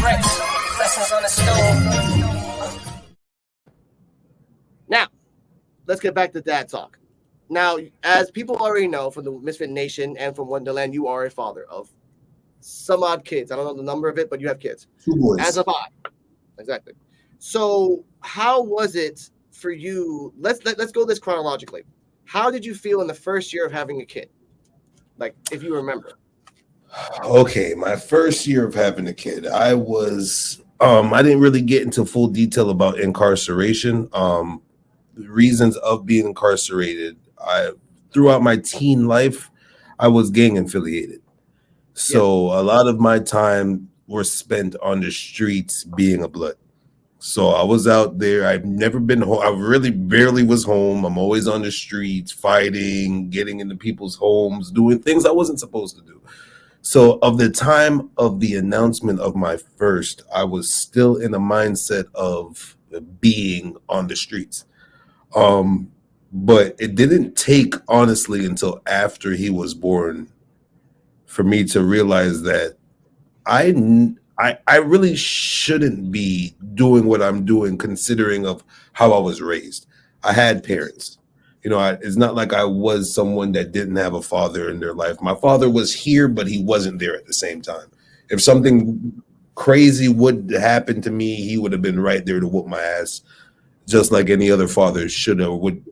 bricks, lessons on the stove. Now, let's get back to dad talk. Now, as people already know from the Misfit Nation and from Wonderland, you are a father of some odd kids. I don't know the number of it, but you have kids. 2 boys. As of I. Exactly. So, how was it for you? Let's go this chronologically. How did you feel in the first year of having a kid? Like, if you remember. Okay, my first year of having a kid, I didn't really get into full detail about incarceration. The reasons of being incarcerated. Throughout my teen life, I was gang affiliated. So a lot of my time was spent on the streets being a blood. So I was out there. I've never been home. I really barely was home. I'm always on the streets, fighting, getting into people's homes, doing things I wasn't supposed to do. So of the time of the announcement of my first, I was still in a mindset of being on the streets. But it didn't take, honestly, until after he was born for me to realize that I really shouldn't be doing what I'm doing, considering of how I was raised. I had parents. It's not like I was someone that didn't have a father in their life. My father was here, but he wasn't there at the same time. If something crazy would happen to me, he would have been right there to whoop my ass, just like any other father should or would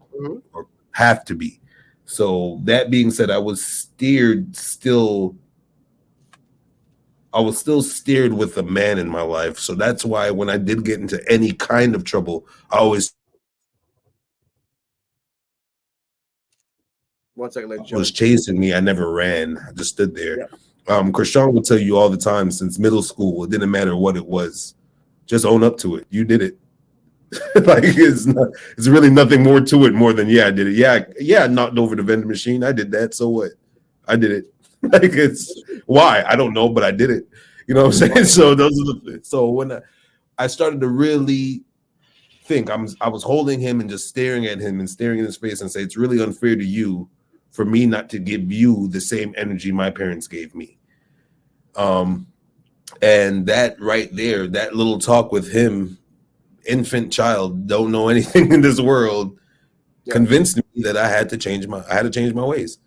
or have to be. So that being said, I was still steered with a man in my life. So that's why when I did get into any kind of trouble, I always was chasing me. I never ran. I just stood there. Yeah. Krishan will tell you all the time since middle school, it didn't matter what it was. Just own up to it. You did it. Like it's really nothing more to it more than I did it. I knocked over the vending machine. I did that. So what? I did it. Like it's why? I don't know, but I did it. You know what I'm saying? So when I started to really think, I was holding him and just staring at him and staring in his face and say, it's really unfair to you for me not to give you the same energy my parents gave me. And that right there, that little talk with him, infant child, don't know anything in this world, convinced me that I had to change my ways.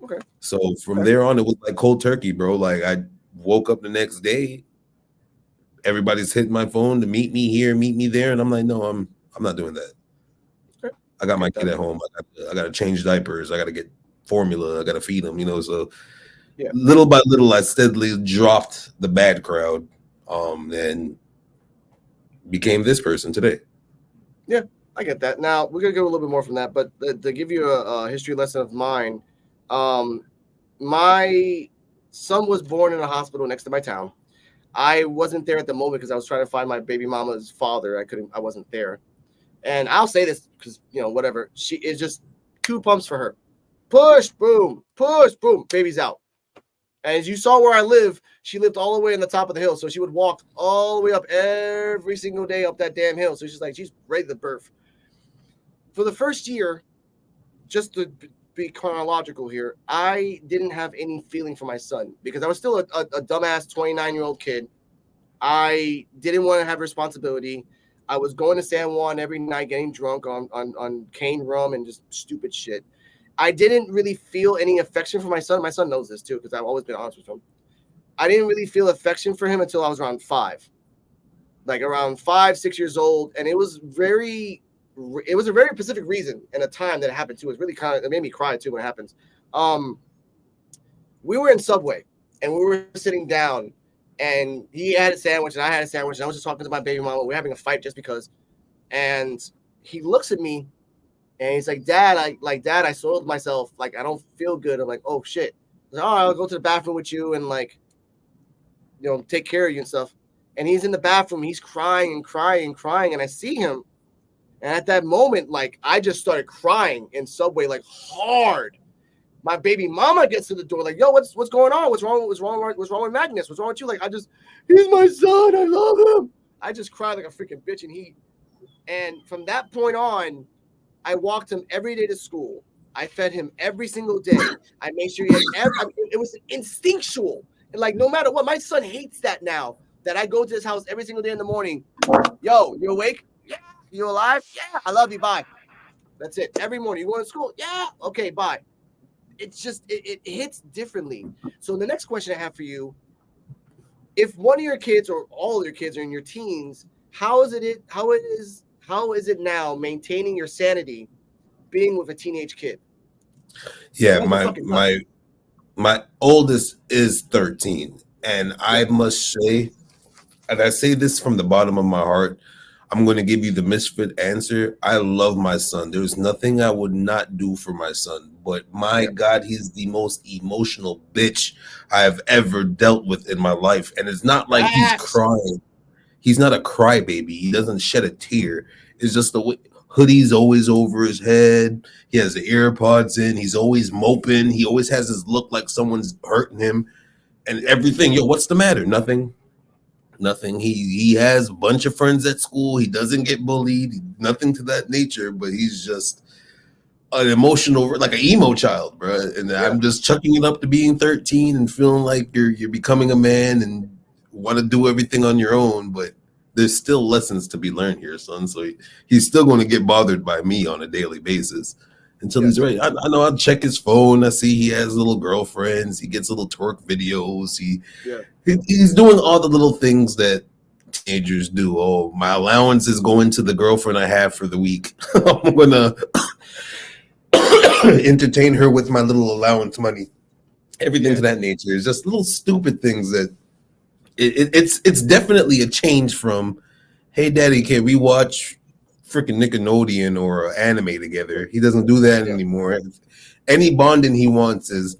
Okay. So from there on, it was like cold turkey, bro. Like I woke up the next day, everybody's hitting my phone to meet me here, meet me there, and I'm like, no, I'm not doing that. Okay. I got my kid at home. I got to change diapers. I got to get formula. I got to feed him. So little by little, I steadily dropped the bad crowd, and became this person today. Yeah, I get that. Now we're gonna go a little bit more from that, but to give you a history lesson of mine, my son was born in a hospital next to my town. I wasn't there at the moment because I was trying to find my baby mama's father. I wasn't there. And I'll say this because, whatever. She is just 2 pumps for her. Push, boom, baby's out. And as you saw where I live, she lived all the way on the top of the hill. So she would walk all the way up every single day up that damn hill. So she's ready to birth. For the first year, just to be chronological here, I didn't have any feeling for my son because I was still a dumbass 29-year-old kid. I didn't want to have responsibility. I was going to San Juan every night getting drunk on cane rum and just stupid shit. I didn't really feel any affection for my son. My son knows this too because I've always been honest with him. I didn't really feel affection for him until I was around 5. Like around 5, 6 years old. And it was a very specific reason and a time that it happened too. It made me cry too when it happens. We were in Subway and we were sitting down and he had a sandwich and I had a sandwich and I was just talking to my baby mama. We were having a fight just because. And he looks at me and he's like, Dad, I soiled myself. Like, I don't feel good. I'm like, oh shit. Like, all right, I'll go to the bathroom with you and take care of you and stuff. And he's in the bathroom. He's crying and crying and crying. And I see him. And at that moment, I just started crying in Subway, hard. My baby mama gets to the door, yo, what's going on? What's wrong with Magnus? What's wrong with you? He's my son. I love him. I just cried like a freaking bitch. And from that point on, I walked him every day to school. I fed him every single day. I made sure he had it was instinctual. And no matter what, my son hates that now. that I go to his house every single day in the morning. Yo, you awake? Yeah. You alive? Yeah. I love you. Bye. That's it. Every morning. You going to school? Yeah. Okay. Bye. It's just it hits differently. So the next question I have for you: if one of your kids or all of your kids are in your teens, how is it now maintaining your sanity being with a teenage kid? Yeah, my oldest is 13, and I must say, and I say this from the bottom of my heart, I'm going to give you the misfit answer. I love my son. There's nothing I would not do for my son, but my God, he's the most emotional bitch I have ever dealt with in my life. And it's not like he's crying. He's not a crybaby. He doesn't shed a tear. It's just the way hoodie's always over his head. He has the AirPods in. He's always moping. He always has this look like someone's hurting him and everything. Yo, what's the matter? Nothing. He has a bunch of friends at school. He doesn't get bullied. Nothing to that nature, but he's just an emotional, like an emo child, bro. And I'm just chucking it up to being 13 and feeling like you're becoming a man and want to do everything on your own, but there's still lessons to be learned here, son. So he's still going to get bothered by me on a daily basis until he's ready. I know I'll check his phone. I see he has little girlfriends. He gets little twerk videos. He's doing all the little things that teenagers do. Oh, my allowance is going to the girlfriend I have for the week. I'm going to entertain her with my little allowance money. Everything to that nature. It's just little stupid things that it's definitely a change from, hey, daddy, can we watch freaking Nickelodeon or anime together? He doesn't do that anymore. Any bonding he wants is,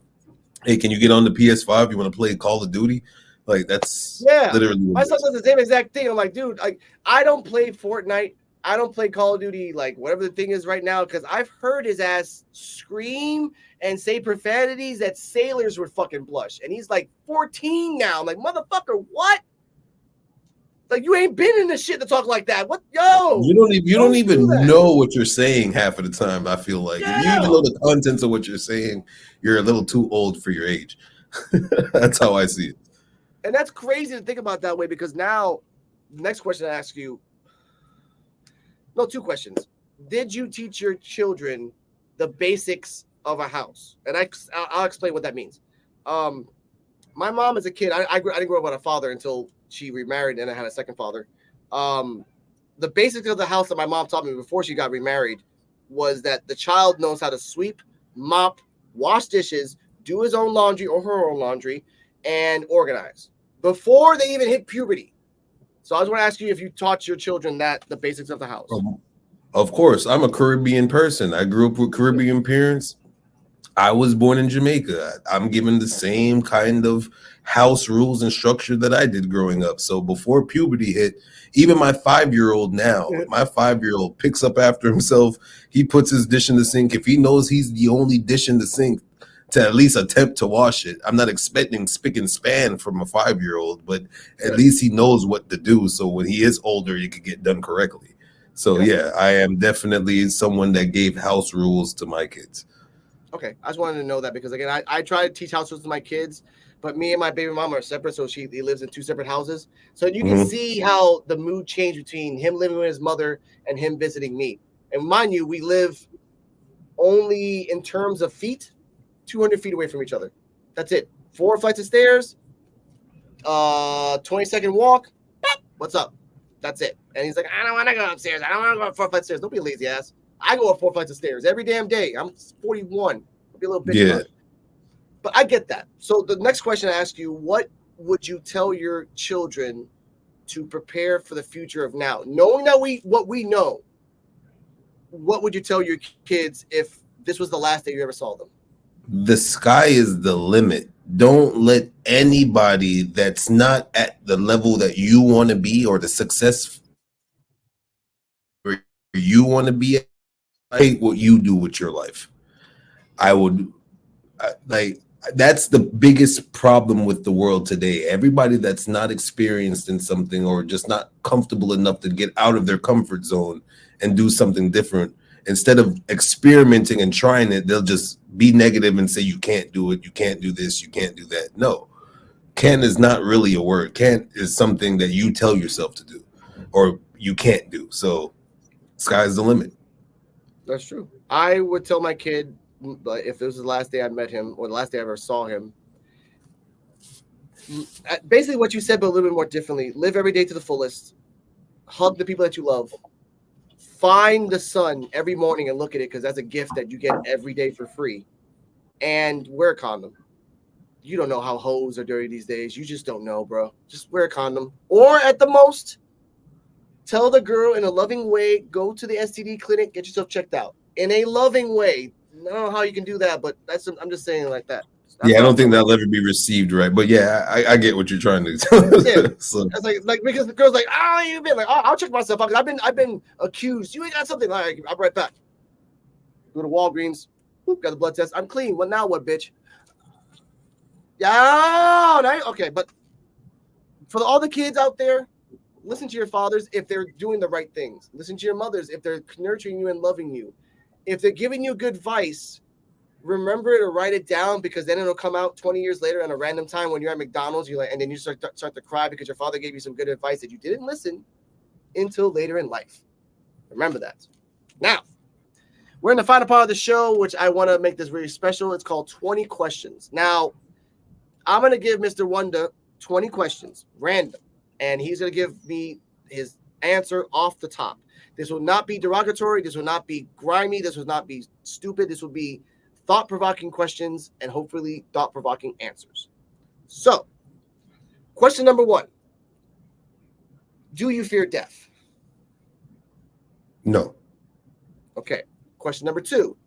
hey, can you get on the PS5? You want to play Call of Duty? Like, that's literally my son does the same exact thing. I'm like, dude, like, I don't play Fortnite. I don't play Call of Duty, like whatever the thing is right now, because I've heard his ass scream and say profanities that sailors would fucking blush. And he's like 14 now. I'm like, motherfucker, what? Like, you ain't been in this shit to talk like that. What? Yo, you don't even know what you're saying half of the time. I feel like if you even know the contents of what you're saying, you're a little too old for your age. That's how I see it. And that's crazy to think about that way, because now the next question I ask you, no, two questions. Did you teach your children the basics of a house? And I'll explain what that means. My mom, as a kid, I didn't grow up with a father until she remarried, and I had a second father. The basics of the house that my mom taught me before she got remarried was that the child knows how to sweep, mop, wash dishes, do his own laundry or her own laundry, and organize before they even hit puberty. So I was going to ask you if you taught your children the basics of the house. Of course. I'm a Caribbean person. I grew up with Caribbean parents. I was born in Jamaica. I'm given the same kind of house rules and structure that I did growing up. So before puberty hit, even my 5-year-old now, my 5-year-old picks up after himself. He puts his dish in the sink. If he knows he's the only dish in the sink, to at least attempt to wash it. I'm not expecting spick and span from a 5-year-old, but at least he knows what to do. So when he is older, it could get done correctly. So yeah, I am definitely someone that gave house rules to my kids. Okay, I just wanted to know that, because again, I try to teach house rules to my kids, but me and my baby mama are separate, so he lives in 2 separate houses. So you can see how the mood changed between him living with his mother and him visiting me. And mind you, we live only in terms of feet, 200 feet away from each other. That's it. 4 flights of stairs, 20-second walk. What's up? That's it. And he's like, I don't want to go upstairs. I don't want to go up 4 flights of stairs. Don't be a lazy ass. I go up 4 flights of stairs every damn day. I'm 41. I'll be a little bitch about it. But I get that. So the next question I ask you, what would you tell your children to prepare for the future of now? Knowing that what we know, what would you tell your kids if this was the last day you ever saw them? The sky is the limit. Don't let anybody that's not at the level that you want to be or the success where you want to be at, what you do with your life. That's the biggest problem with the world today. Everybody that's not experienced in something or just not comfortable enough to get out of their comfort zone and do something different, instead of experimenting and trying it, they'll just be negative and say, you can't do it, you can't do this, you can't do that. No. Can is not really a word. Can't is something that you tell yourself to do or you can't do. So sky's the limit. That's true. I would tell my kid, if it was the last day I met him or the last day I ever saw him, basically what you said, but a little bit more differently. Live every day to the fullest. Hug the people that you love. Find the sun every morning and look at it, because that's a gift that you get every day for free. And wear a condom. You don't know how hoes are dirty these days. You just don't know, bro. Just wear a condom. Or at the most, tell the girl in a loving way, go to the STD clinic, get yourself checked out. In a loving way. I don't know how you can do that, but I'm just saying it like that. That's I don't think that'll ever be received right. But yeah, I get what you're trying to do. Yeah. So, That's like because the girl's like, oh, you've been like, I'll check myself out because I've been accused. You ain't got something. Like, I'll be right back. Go to Walgreens. Whoop, got the blood test. I'm clean. What now? What, bitch? Yeah, right? Okay, but for all the kids out there, listen to your fathers if they're doing the right things. Listen to your mothers if they're nurturing you and loving you. If they're giving you good advice, remember to write it down, because then it'll come out 20 years later at a random time when you're at McDonald's. You're like, and then you start to cry because your father gave you some good advice that you didn't listen until later in life. Remember that. Now, we're in the final part of the show, which I want to make this really special. It's called 20 Questions. Now, I'm going to give Mr. Wonder 20 questions, random, and he's going to give me his answer off the top. This will not be derogatory. This will not be grimy. This will not be stupid. This will be thought-provoking questions and hopefully thought-provoking answers. So, question number 1. Do you fear death? no. Okay. Question number 2.